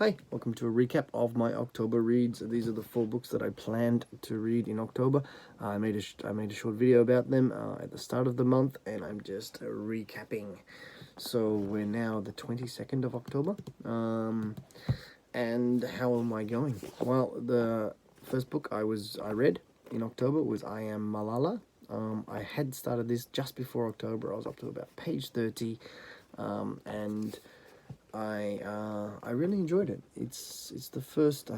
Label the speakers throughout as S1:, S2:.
S1: Hi, welcome to a recap of my October reads. These are the 4 books that I planned to read in October. I made a short video about them at the start of the month, and I'm just recapping. So we're now the 22nd of October. And how am I going? Well, the first book I read in October was I Am Malala. I had started this just before October. I was up to about page 30, and I really enjoyed it. It's the first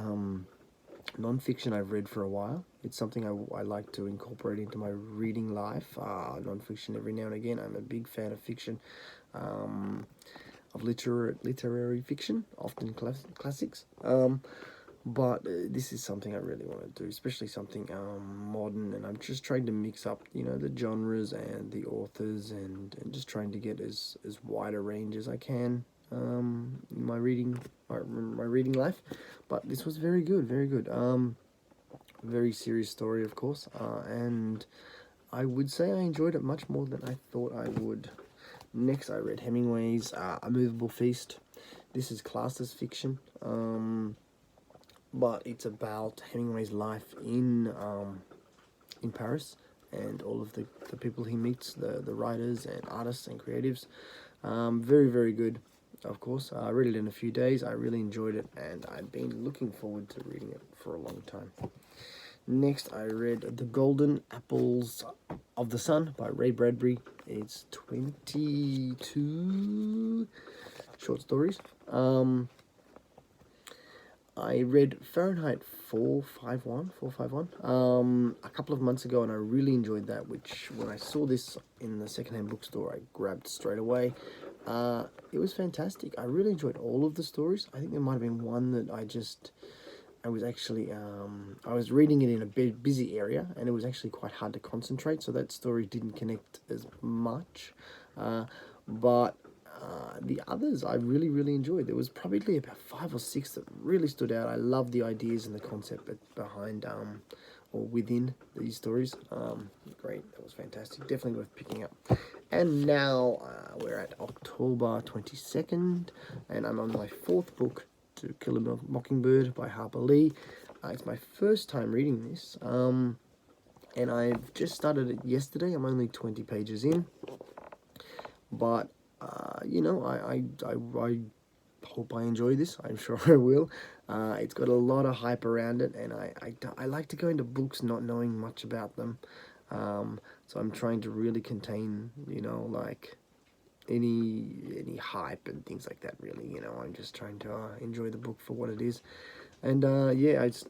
S1: non-fiction I've read for a while. It's something I like to incorporate into my reading life. Non-fiction every now and again. I'm a big fan of fiction, of literary fiction, often classics. But this is something I really want to do, especially something modern, and I'm just trying to mix up, the genres and the authors, and just trying to get as wide a range as I can in my reading life. But this was very good, very good. Very serious story, of course, and I would say I enjoyed it much more than I thought I would. Next, I read Hemingway's A Movable Feast. This is classed as fiction, but it's about Hemingway's life in Paris, and all of the people he meets, the writers and artists and creatives. Very, very good, of course. I read it in a few days. I really enjoyed it, and I've been looking forward to reading it for a long time. Next, I read The Golden Apples of the Sun by Ray Bradbury. It's 22 short stories. I read Fahrenheit 451 a couple of months ago, and I really enjoyed that, which when I saw this in the secondhand bookstore, I grabbed straight away. It was fantastic. I really enjoyed all of the stories. I think there might have been one that I was actually, I was reading it in a busy area, and it was actually quite hard to concentrate, so that story didn't connect as much. But the others I really, really enjoyed. There was probably about 5 or 6 that really stood out. I love the ideas and the concept behind or within these stories. Great, that was fantastic. Definitely worth picking up. And now we're at October 22nd, and I'm on my 4th book, To Kill a Mockingbird by Harper Lee. It's my first time reading this, and I've just started it yesterday. I'm only 20 pages in, but I hope I enjoy this. I'm sure I will. It's got a lot of hype around it, and I like to go into books not knowing much about them. So I'm trying to really contain, like any hype and things like that. Really, I'm just trying to enjoy the book for what it is. And yeah, it's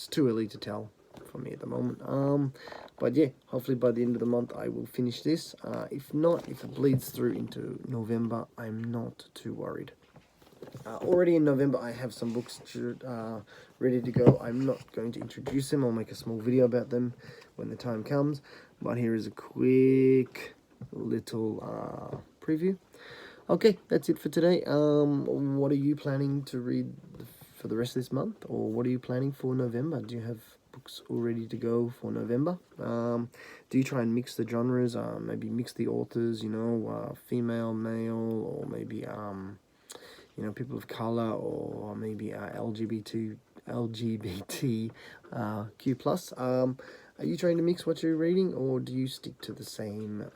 S1: too early to tell for me at the moment. But yeah, hopefully by the end of the month I will finish this. If not, if it bleeds through into November, I'm not too worried. Already in November, I have some books ready to go. I'm not going to introduce them. I'll make a small video about them when the time comes. But here is a quick little preview. Okay, that's it for today. What are you planning to read for the rest of this month, or what are you planning for November? Do you have books all ready to go for November? Do you try and mix the genres? Maybe mix the authors, female, male, or maybe people of color, or maybe LGBTQ plus. Are you trying to mix what you're reading, or do you stick to the same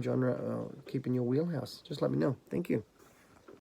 S1: genre, keep in your wheelhouse? Just let me know. Thank you.